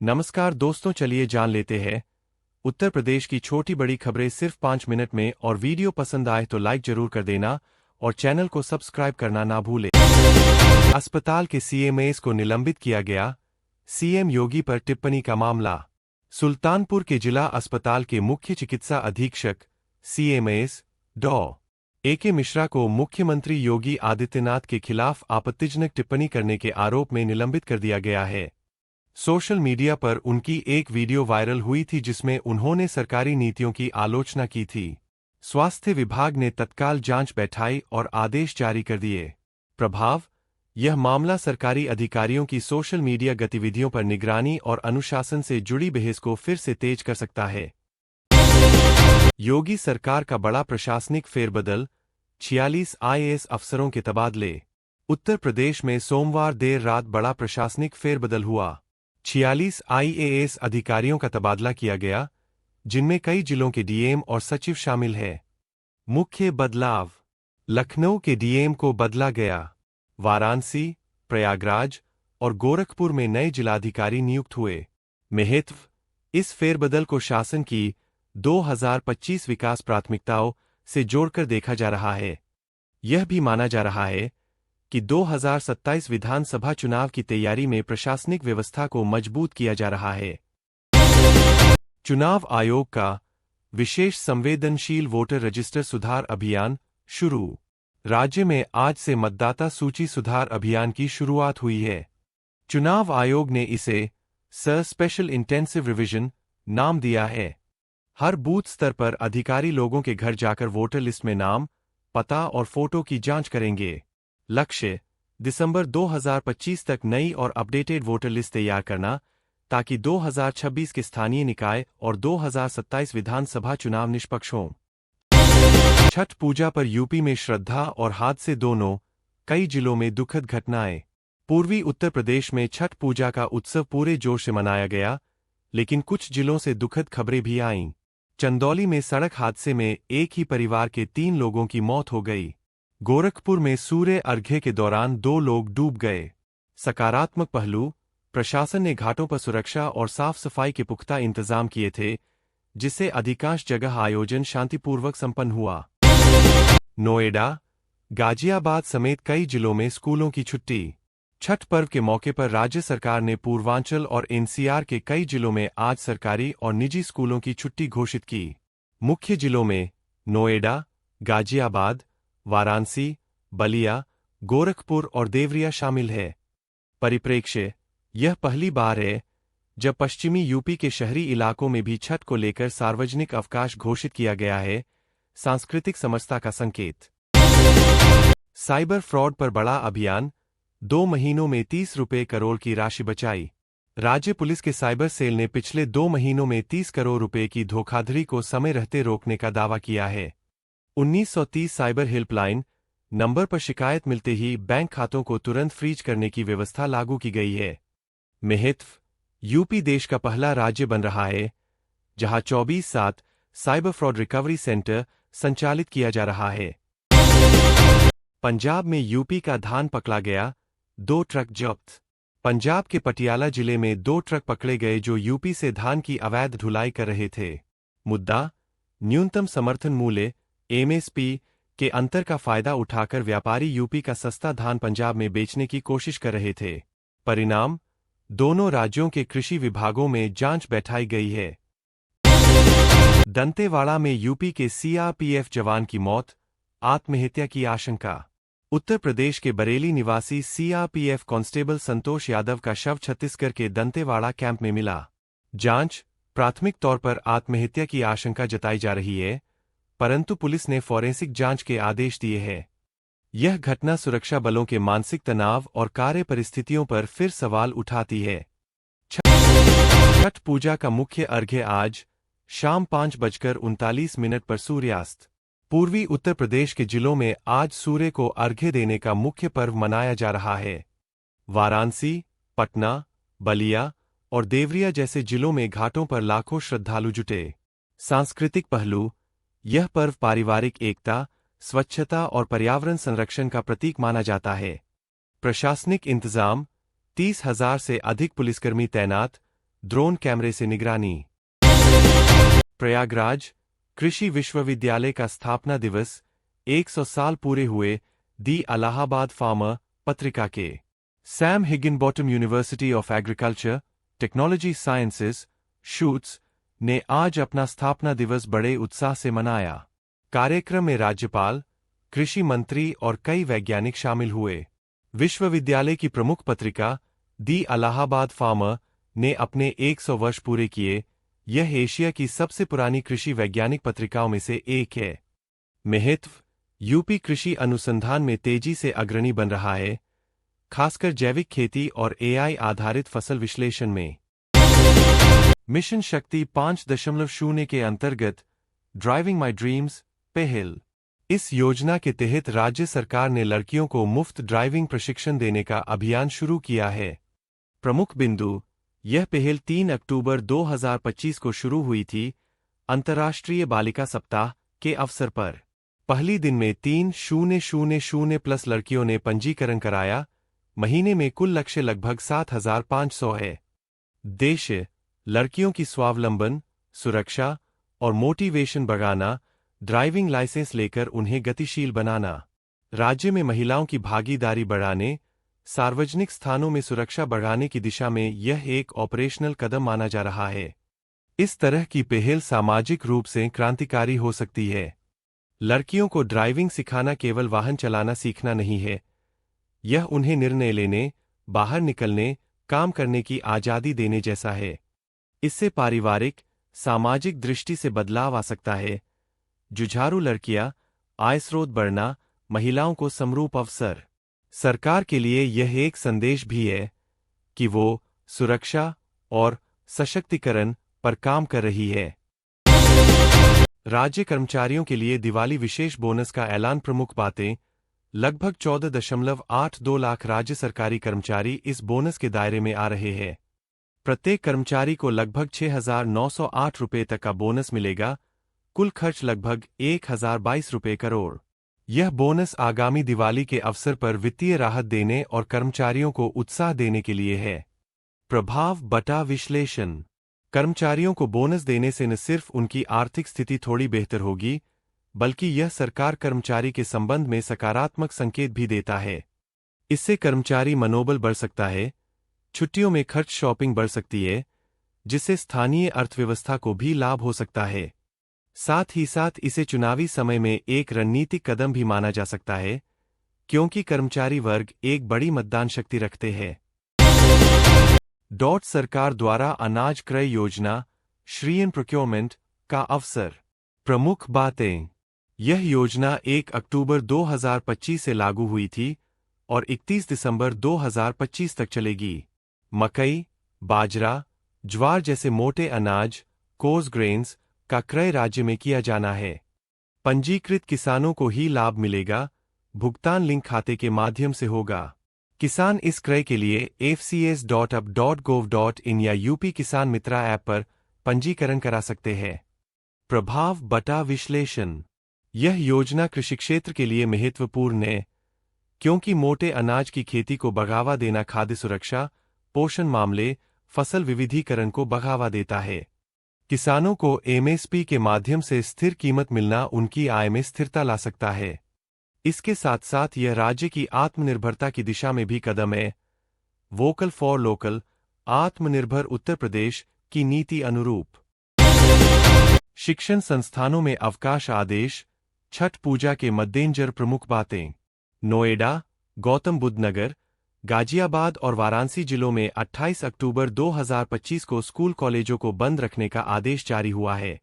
नमस्कार दोस्तों, चलिए जान लेते हैं उत्तर प्रदेश की छोटी बड़ी खबरें सिर्फ 5 मिनट में। और वीडियो पसंद आए तो लाइक जरूर कर देना और चैनल को सब्सक्राइब करना ना भूलें। अस्पताल के सीएमएस को निलंबित किया गया, सीएम योगी पर टिप्पणी का मामला। सुल्तानपुर के जिला अस्पताल के मुख्य चिकित्सा अधीक्षक सीएमएस डॉ. ए.के. मिश्रा को मुख्यमंत्री योगी आदित्यनाथ के खिलाफ आपत्तिजनक टिप्पणी करने के आरोप में निलंबित कर दिया गया है। सोशल मीडिया पर उनकी एक वीडियो वायरल हुई थी जिसमें उन्होंने सरकारी नीतियों की आलोचना की थी। स्वास्थ्य विभाग ने तत्काल जांच बैठाई और आदेश जारी कर दिए। प्रभाव: यह मामला सरकारी अधिकारियों की सोशल मीडिया गतिविधियों पर निगरानी और अनुशासन से जुड़ी बहस को फिर से तेज कर सकता है। योगी सरकार का बड़ा प्रशासनिक फेरबदल, 46 आईएएस अफसरों के तबादले। उत्तर प्रदेश में सोमवार देर रात बड़ा प्रशासनिक फेरबदल हुआ। 46 आईएएस अधिकारियों का तबादला किया गया, जिनमें कई जिलों के डीएम और सचिव शामिल हैं। मुख्य बदलाव: लखनऊ के डीएम को बदला गया। वाराणसी, प्रयागराज और गोरखपुर में नए जिलाधिकारी नियुक्त हुए। महत्व: इस फेरबदल को शासन की 2025 विकास प्राथमिकताओं से जोड़कर देखा जा रहा है। यह भी माना जा रहा है कि 2027 विधानसभा चुनाव की तैयारी में प्रशासनिक व्यवस्था को मजबूत किया जा रहा है। चुनाव आयोग का विशेष संवेदनशील वोटर रजिस्टर सुधार अभियान शुरू। राज्य में आज से मतदाता सूची सुधार अभियान की शुरुआत हुई है। चुनाव आयोग ने इसे स्पेशल इंटेंसिव रिवीजन नाम दिया है। हर बूथ स्तर पर अधिकारी लोगों के घर जाकर वोटर लिस्ट में नाम, पता और फोटो की जांच करेंगे। लक्ष्य: दिसंबर 2025 तक नई और अपडेटेड वोटर लिस्ट तैयार करना, ताकि 2026 के स्थानीय निकाय और 2027 विधानसभा चुनाव निष्पक्ष हों। छठ पूजा पर यूपी में श्रद्धा और हादसे दोनों, कई जिलों में दुखद घटनाएं। पूर्वी उत्तर प्रदेश में छठ पूजा का उत्सव पूरे जोश से मनाया गया, लेकिन कुछ जिलों से दुखद खबरें भी आईं। चंदौली में सड़क हादसे में एक ही परिवार के 3 लोगों की मौत हो गई। गोरखपुर में सूर्य अर्घ्य के दौरान 2 लोग डूब गए। सकारात्मक पहलू: प्रशासन ने घाटों पर सुरक्षा और साफ सफाई के पुख्ता इंतजाम किए थे, जिससे अधिकांश जगह आयोजन शांतिपूर्वक संपन्न हुआ। नोएडा, गाजियाबाद समेत कई जिलों में स्कूलों की छुट्टी। छठ पर्व के मौके पर राज्य सरकार ने पूर्वांचल और एनसीआर के कई जिलों में आज सरकारी और निजी स्कूलों की छुट्टी घोषित की। मुख्य जिलों में नोएडा, गाजियाबाद, वाराणसी, बलिया, गोरखपुर और देवरिया शामिल है। परिप्रेक्ष्य: यह पहली बार है जब पश्चिमी यूपी के शहरी इलाकों में भी छठ को लेकर सार्वजनिक अवकाश घोषित किया गया है। सांस्कृतिक समरसता का संकेत। साइबर फ्रॉड पर बड़ा अभियान, 2 महीनों में 30 रुपये करोड़ की राशि बचाई। राज्य पुलिस के साइबर सेल ने पिछले 2 महीनों में 30 करोड़ रुपए की धोखाधड़ी को समय रहते रोकने का दावा किया है। 1930 साइबर हेल्पलाइन नंबर पर शिकायत मिलते ही बैंक खातों को तुरंत फ्रीज करने की व्यवस्था लागू की गई है। महत्व: यूपी देश का पहला राज्य बन रहा है जहां 24/7 साइबर फ्रॉड रिकवरी सेंटर संचालित किया जा रहा है। पंजाब में यूपी का धान पकड़ा गया, 2 ट्रक जब्त। पंजाब के पटियाला जिले में 2 ट्रक पकड़े गए जो यूपी से धान की अवैध ढुलाई कर रहे थे। मुद्दा: न्यूनतम समर्थन मूल्य एमएसपी के अंतर का फायदा उठाकर व्यापारी यूपी का सस्ता धान पंजाब में बेचने की कोशिश कर रहे थे। परिणाम: दोनों राज्यों के कृषि विभागों में जांच बैठाई गई है। दंतेवाड़ा में यूपी के सीआरपीएफ जवान की मौत, आत्महत्या की आशंका। उत्तर प्रदेश के बरेली निवासी सीआरपीएफ कांस्टेबल संतोष यादव का शव छत्तीसगढ़ के दंतेवाड़ा कैंप में मिला। जांच: प्राथमिक तौर पर आत्महत्या की आशंका जताई जा रही है, परंतु पुलिस ने फॉरेंसिक जांच के आदेश दिए हैं। यह घटना सुरक्षा बलों के मानसिक तनाव और कार्य परिस्थितियों पर फिर सवाल उठाती है। छठ पूजा का मुख्य अर्घ्य आज शाम 5:39 पर सूर्यास्त। पूर्वी उत्तर प्रदेश के जिलों में आज सूर्य को अर्घ्य देने का मुख्य पर्व मनाया जा रहा है। वाराणसी, पटना, बलिया और देवरिया जैसे जिलों में घाटों पर लाखों श्रद्धालु जुटे। सांस्कृतिक पहलू: यह पर्व पारिवारिक एकता, स्वच्छता और पर्यावरण संरक्षण का प्रतीक माना जाता है। प्रशासनिक इंतजाम: 30,000 से अधिक पुलिसकर्मी तैनात, ड्रोन कैमरे से निगरानी। प्रयागराज कृषि विश्वविद्यालय का स्थापना दिवस, 100 साल पूरे हुए। दी इलाहाबाद फार्मर पत्रिका के Sam Higginbottom university of agriculture, technology sciences, shoots ने आज अपना स्थापना दिवस बड़े उत्साह से मनाया। कार्यक्रम में राज्यपाल, कृषि मंत्री और कई वैज्ञानिक शामिल हुए। विश्वविद्यालय की प्रमुख पत्रिका दी इलाहाबाद फार्मर ने अपने 100 वर्ष पूरे किए। यह एशिया की सबसे पुरानी कृषि वैज्ञानिक पत्रिकाओं में से एक है। महत्व: यूपी कृषि अनुसंधान में तेजी से अग्रणी बन रहा है, खासकर जैविक खेती और एआई आधारित फसल विश्लेषण में। मिशन शक्ति 5.0 के अंतर्गत ड्राइविंग माई ड्रीम्स पहल। इस योजना के तहत राज्य सरकार ने लड़कियों को मुफ्त ड्राइविंग प्रशिक्षण देने का अभियान शुरू किया है। प्रमुख बिंदु: यह पहल 3 अक्टूबर 2025 को शुरू हुई थी, अंतर्राष्ट्रीय बालिका सप्ताह के अवसर पर। पहली दिन में 3,000+ लड़कियों ने पंजीकरण कराया। महीने में कुल लक्ष्य लगभग 7,500 है। उद्देश्य: लड़कियों की स्वावलंबन, सुरक्षा और मोटिवेशन बढ़ाना, ड्राइविंग लाइसेंस लेकर उन्हें गतिशील बनाना। राज्य में महिलाओं की भागीदारी बढ़ाने, सार्वजनिक स्थानों में सुरक्षा बढ़ाने की दिशा में यह एक ऑपरेशनल कदम माना जा रहा है। इस तरह की पहल सामाजिक रूप से क्रांतिकारी हो सकती है। लड़कियों को ड्राइविंग सिखाना केवल वाहन चलाना सीखना नहीं है, यह उन्हें निर्णय लेने, बाहर निकलने, काम करने की आज़ादी देने जैसा है। इससे पारिवारिक, सामाजिक दृष्टि से बदलाव आ सकता है। जुझारू लड़कियां, आय स्रोत बढ़ना, महिलाओं को समरूप अवसर। सरकार के लिए यह एक संदेश भी है कि वो सुरक्षा और सशक्तिकरण पर काम कर रही है। राज्य कर्मचारियों के लिए दिवाली विशेष बोनस का ऐलान। प्रमुख बातें: लगभग 14.82 लाख राज्य सरकारी कर्मचारी इस बोनस के दायरे में आ रहे हैं। प्रत्येक कर्मचारी को लगभग 6,908 रुपये तक का बोनस मिलेगा। कुल खर्च लगभग 1,022 रुपये करोड़। यह बोनस आगामी दिवाली के अवसर पर वित्तीय राहत देने और कर्मचारियों को उत्साह देने के लिए है। प्रभाव बटा विश्लेषण: कर्मचारियों को बोनस देने से न सिर्फ उनकी आर्थिक स्थिति थोड़ी बेहतर होगी, बल्कि यह सरकार कर्मचारी के संबंध में सकारात्मक संकेत भी देता है। इससे कर्मचारी मनोबल बढ़ सकता है, छुट्टियों में खर्च, शॉपिंग बढ़ सकती है, जिससे स्थानीय अर्थव्यवस्था को भी लाभ हो सकता है। साथ ही साथ इसे चुनावी समय में एक रणनीतिक कदम भी माना जा सकता है, क्योंकि कर्मचारी वर्ग एक बड़ी मतदान शक्ति रखते हैं। सरकार द्वारा अनाज क्रय योजना, श्रीयन प्रोक्योरमेंट का अवसर। प्रमुख बातें: यह योजना 1 अक्टूबर 2025 से लागू हुई थी और 31 दिसंबर 2025 तक चलेगी। मकई, बाजरा, ज्वार जैसे मोटे अनाज, कोर्स ग्रेन्स का क्रय राज्य में किया जाना है। पंजीकृत किसानों को ही लाभ मिलेगा। भुगतान लिंक खाते के माध्यम से होगा। किसान इस क्रय के लिए fcs.up.gov.in या यूपी किसान मित्रा ऐप पर पंजीकरण करा सकते हैं। प्रभाव बटा विश्लेषण: यह योजना कृषि क्षेत्र के लिए महत्वपूर्ण है, क्योंकि मोटे अनाज की खेती को बढ़ावा देना खाद्य सुरक्षा, पोषण मामले, फसल विविधीकरण को बढ़ावा देता है। किसानों को एमएसपी के माध्यम से स्थिर कीमत मिलना उनकी आय में स्थिरता ला सकता है। इसके साथ साथ यह राज्य की आत्मनिर्भरता की दिशा में भी कदम है। वोकल फॉर लोकल, आत्मनिर्भर उत्तर प्रदेश की नीति अनुरूप। शिक्षण संस्थानों में अवकाश आदेश, छठ पूजा के मद्देनजर। प्रमुख बातें: नोएडा, गौतम बुद्ध नगर, गाजियाबाद और वाराणसी जिलों में 28 अक्टूबर 2025 को स्कूल कॉलेजों को बंद रखने का आदेश जारी हुआ है।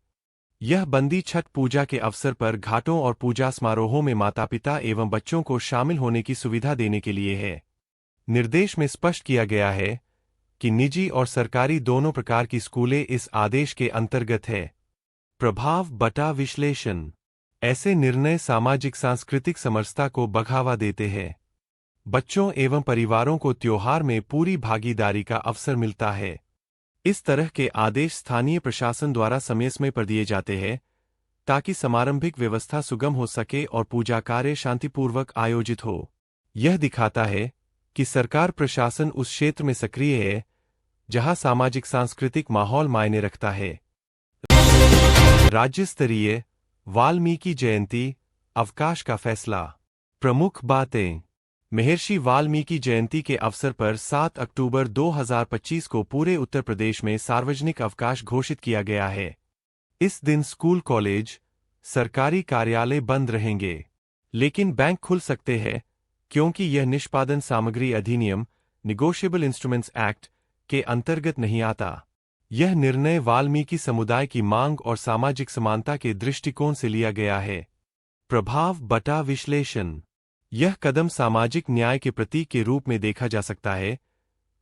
यह बंदी छठ पूजा के अवसर पर घाटों और पूजा समारोहों में माता-पिता एवं बच्चों को शामिल होने की सुविधा देने के लिए है। निर्देश में स्पष्ट किया गया है कि निजी और सरकारी दोनों प्रकार की स्कूलें इस आदेश के अंतर्गत है। प्रभाव बटा विश्लेषण: ऐसे निर्णय सामाजिक सांस्कृतिक समरसता को बढ़ावा देते हैं। बच्चों एवं परिवारों को त्योहार में पूरी भागीदारी का अवसर मिलता है। इस तरह के आदेश स्थानीय प्रशासन द्वारा समय समय पर दिए जाते हैं, ताकि समारंभिक व्यवस्था सुगम हो सके और पूजा कार्य शांतिपूर्वक आयोजित हो। यह दिखाता है कि सरकार प्रशासन उस क्षेत्र में सक्रिय है जहां सामाजिक सांस्कृतिक माहौल मायने रखता है। राज्य स्तरीय वाल्मीकि जयंती अवकाश का फैसला। प्रमुख बातें। महर्षि वाल्मीकि जयंती के अवसर पर 7 अक्टूबर 2025 को पूरे उत्तर प्रदेश में सार्वजनिक अवकाश घोषित किया गया है। इस दिन स्कूल, कॉलेज, सरकारी कार्यालय बंद रहेंगे, लेकिन बैंक खुल सकते हैं क्योंकि यह निष्पादन सामग्री अधिनियम निगोशिएबल इंस्ट्रूमेंट्स एक्ट के अंतर्गत नहीं आता। यह निर्णय वाल्मीकि समुदाय की मांग और सामाजिक समानता के दृष्टिकोण से लिया गया है। प्रभाव बटा विश्लेषण। यह कदम सामाजिक न्याय के प्रतीक के रूप में देखा जा सकता है,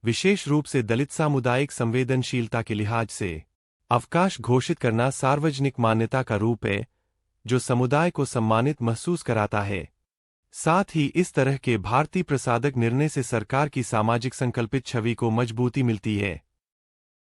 विशेष रूप से दलित सामुदायिक संवेदनशीलता के लिहाज से। अवकाश घोषित करना सार्वजनिक मान्यता का रूप है, जो समुदाय को सम्मानित महसूस कराता है। साथ ही इस तरह के भारतीय प्रसादक निर्णय से सरकार की सामाजिक संकल्पित छवि को मजबूती मिलती है।